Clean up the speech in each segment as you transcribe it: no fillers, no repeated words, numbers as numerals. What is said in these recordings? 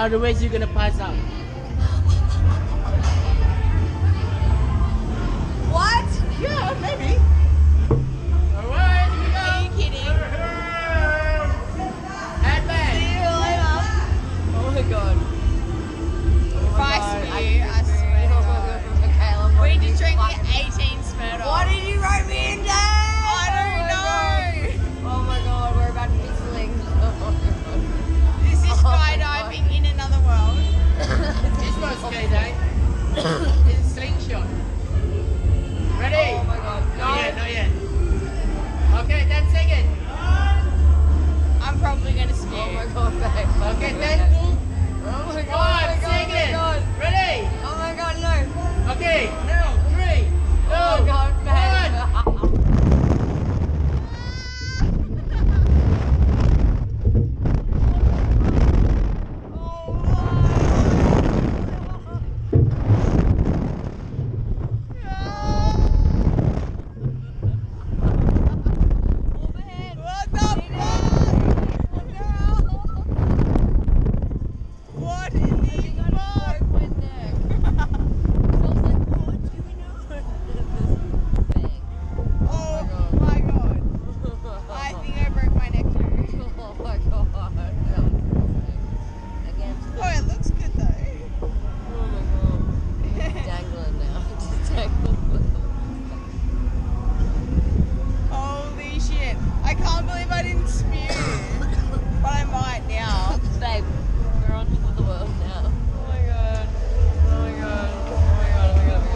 otherwise you're gonna pass out. What? Yeah, maybe. Alright, here we go. Are you kidding? Headband. See you later. Oh my god. If I spew, I swear to God. We just drank like 18 Smirnoff. What did you write me in there? I don't know. Oh my god, we're about to be slinged. This is skydiving in another world. It's not skydiving. It's slingshot. Ready? Oh my god. No. Not yet, not yet. Okay, 10 seconds. I'm probably gonna spew. Oh my god, babe. Okay, 10, 2, Oh my god, 5 oh my god, seconds. oh my god. Ready? Oh my god, no. Okay, now 3, 2, Oh my god, 1. babe.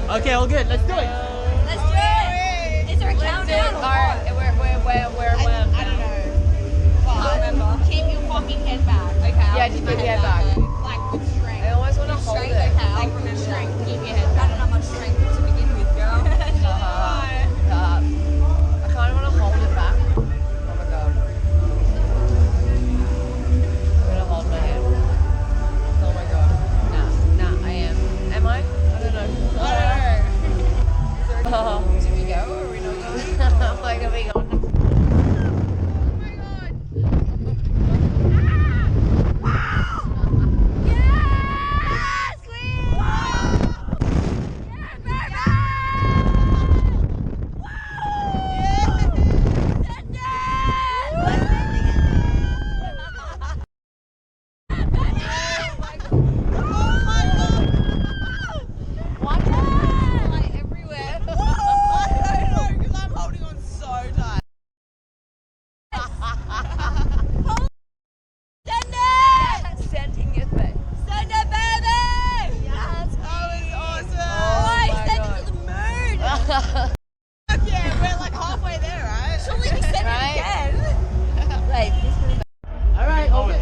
Okay, all good. Let's do it. Let's do it. Is there a countdown? Alright, where? I don't know. Well, I remember. Keep your fucking head back. Okay. Yeah, just keep your head back. Like with strength. I always want to With hold strength, it. okay. Like with strength. Keep your head back. I don't have much strength to begin with, girl. I kind of want to hold it back. Oh my god. I'm gonna hold my head. Oh my god. Nah, I am. Am I? I don't know. Do we go or are we not going? I'm like, are we going? Alright, all good.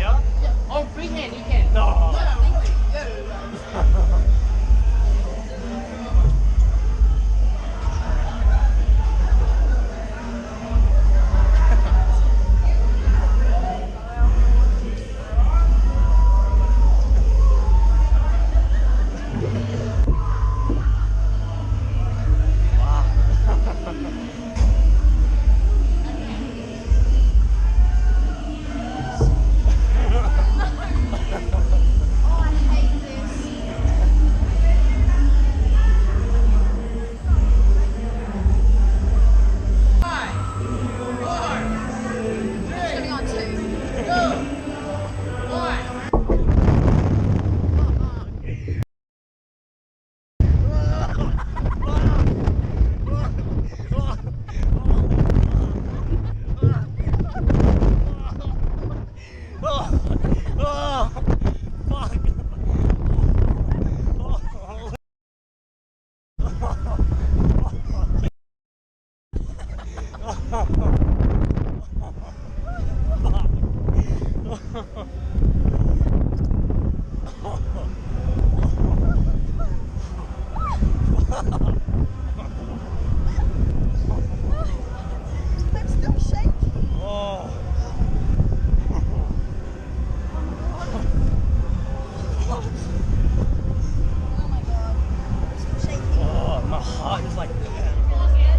Oh, free hand, you can. No.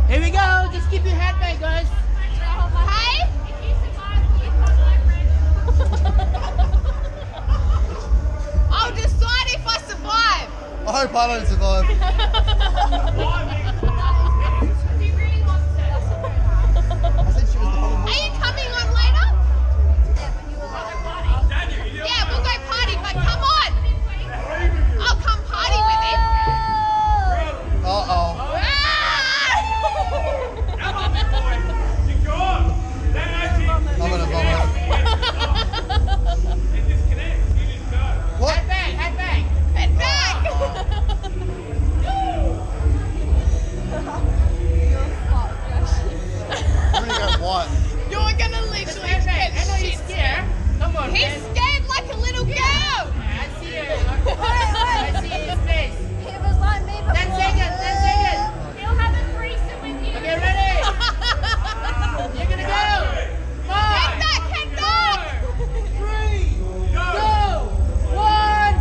Here we go. Just keep your head back, guys. pilot and survive. Do you really want to? I said she was the whole. Are you coming on later? Yeah, we'll go party, but come on. I'll come party with him. Uh-oh. I'm gonna vomit. What? Head back. I'm gonna go white. You're gonna literally get shit scared. Come on, He's man. scared like a little girl. I see it. I see his face. It was like me before. 10 seconds. He'll have a threesome with you. Okay, ready? You're gonna go. 5, Head back. 3, 2, 1.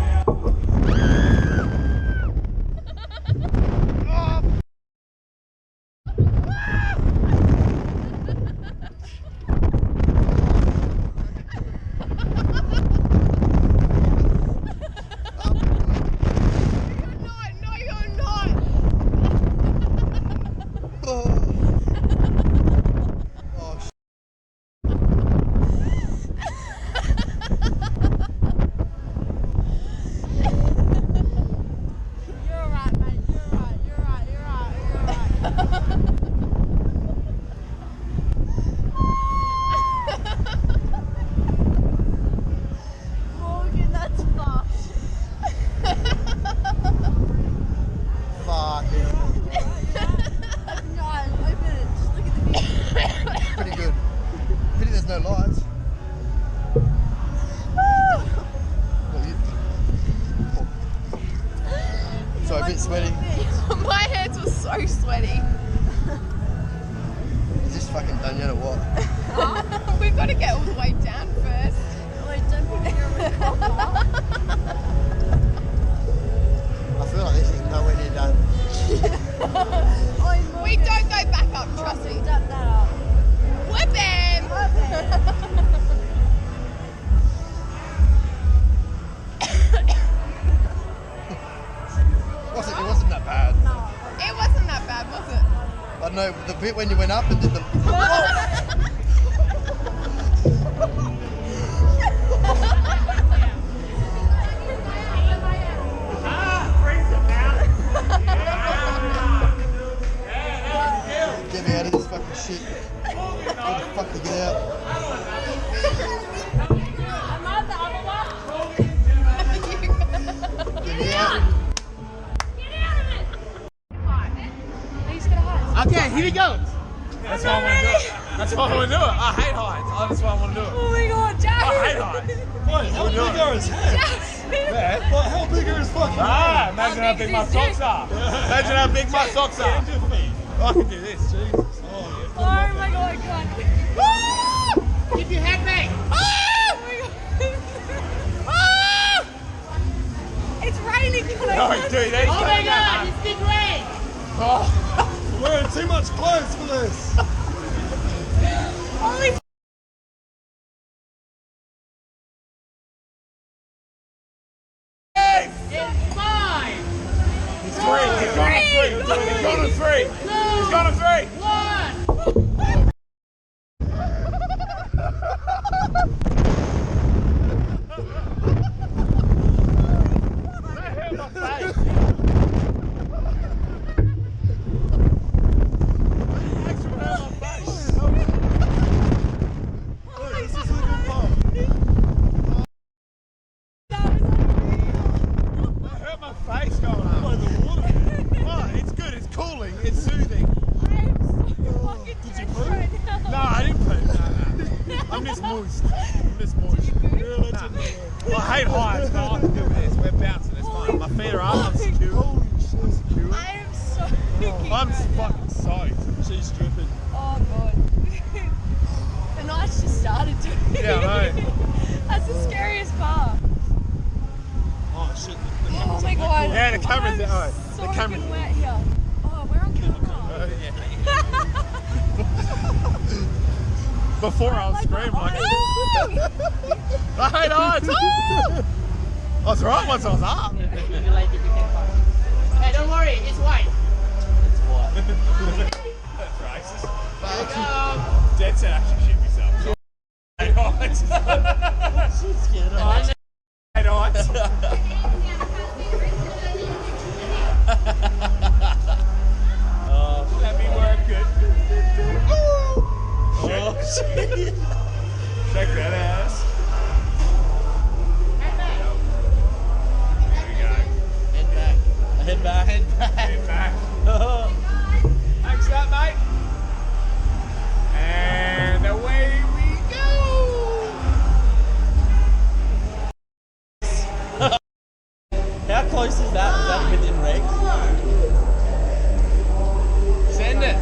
No, you're not. Oh, sh. You're alright, mate. You're alright. Morgan, that's fucked. Fuck it. No, open it. Just look at the view. Pretty good. Pity there's no lights. Well, sorry, a bit sweaty. My hands were so sweaty. Is this fucking done yet or what? We've got to get all the way down first. Wait, don't put your record on. I feel like this is nowhere near done. Oi, We don't go back up, trust me. Step that up. Whip him! It wasn't that bad. It wasn't that bad, was it? I know the bit when you went up and did the. Get me out of this fucking shit. Where the fuck to get out? Get me out. Okay, here we go. That's why I want to do it. That's why I want to do it. I hate heights. That's why I want to do it. Oh my god, I Jack! hate heights. Wait, how big are his hands? Man. Like, how big are his fucking Ah, hands? imagine how big my socks are. Imagine how big my socks are. And your feet. I can do this. Jesus. Oh, yeah. Oh my god, I can't. Keep your head back. It's raining. No, dude, that's Oh my god, it's big rain! Oh, I'm wearing too much clothes for this. Holy it's 5. He's 3. He's gone to 3. He's gone to 3. He's gone to 3. 1. That hurt my face. Actually hurt my face. Look, this is a good part. That hurt my face going up. By the water. Oh, it's good. It's cooling. It's soothing. Did you poo? No, I didn't put it. No. I'm just moist. Yeah, that's Nah. it. Well, I hate heights, but I can do this. We're bouncing. It's fine. My feet are up. I'm secure. Holy shit, secure. I am so I'm fucking soaked. She's dripping. Oh god. The night's just started to. Yeah, I know. That's the scariest part. Oh, shit. Oh my god. Yeah, the camera's there. I'm Oh, so the camera's fucking wet here. Oh, we're on camera. yeah. Before I was screaming like, I hate heights. I was right once I was up. You like it, you can park. don't worry, it's white. It's what? That's racist. Here we go. Dead set actually shoot myself. Eight eyes. Shit's scared of Eyes. Eight eyes. Oh, Let me work it. oh shit. Check that ass. There we go. Head back. Head back. Head back. Head back. Thanks for that, mate. And away we go. How close is that? Is that within regs? Send it.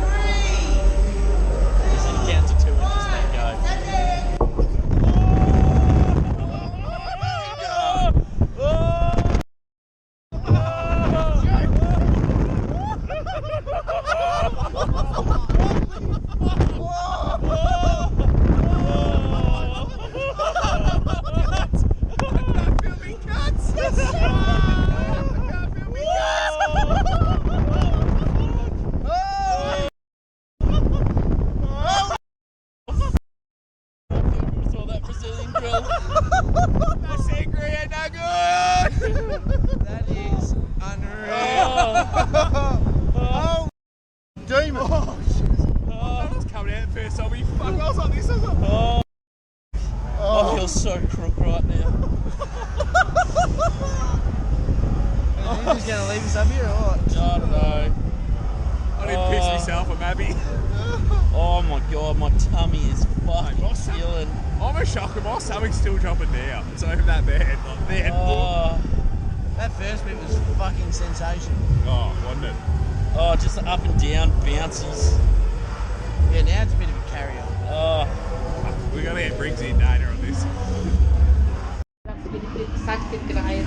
You said count to 2 inches, then go. Saw that Brazilian grill. That's angry and not good. That is unreal. Oh, demon. I was coming out first time. You fuck, I was like this. I was like, Oh, I Oh. feel so crook right now. Are you just gonna leave us up here or what? I don't know. I didn't piss myself. I'm happy. Oh my god, my tummy is fucking what's that? killing. I'm a shocker. My stomach's still dropping now. It's over that bad. Like, man. Oh, That first bit was fucking sensational. Oh, wasn't it? oh, just the up and down bounces. Yeah, now it's a bit of a carry on. Oh, We gotta get Briggs in data on this. Sakit kena air.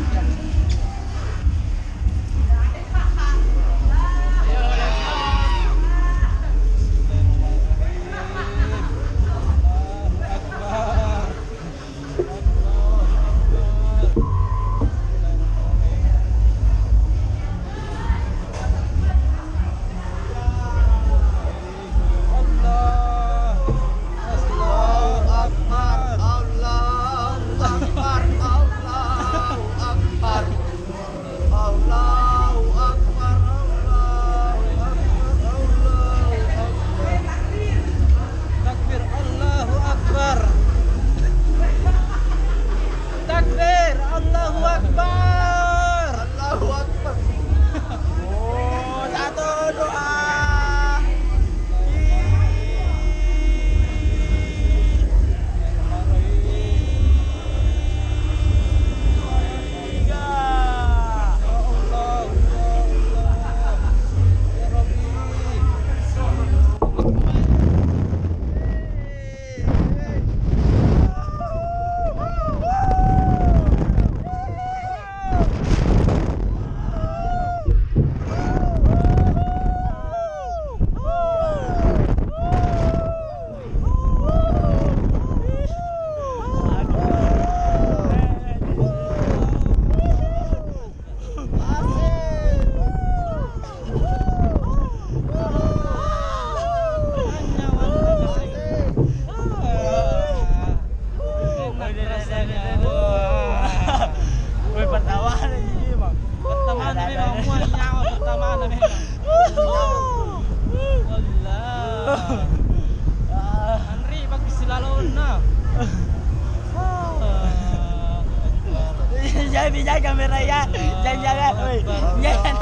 Jangan kamera ya. Jangan. Woi. Jangan.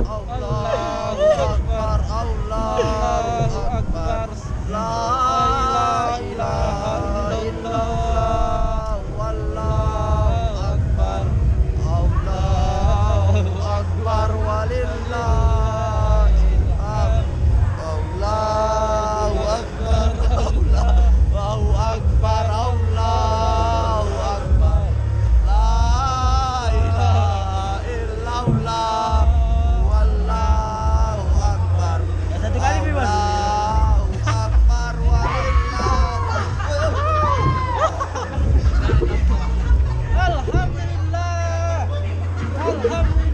Allahu Akbar, Allahu Akbar, la ilaha illallah, wallahu akbar, Allahu Akbar, walillahil hamd, Allahu Akbar, Allahu Akbar, Allahu Akbar, la ilaha illallah, wallahu akbar. Satu kali bebas. Allahu akbar, walillah. Alhamdulillah. Alhamdulillah.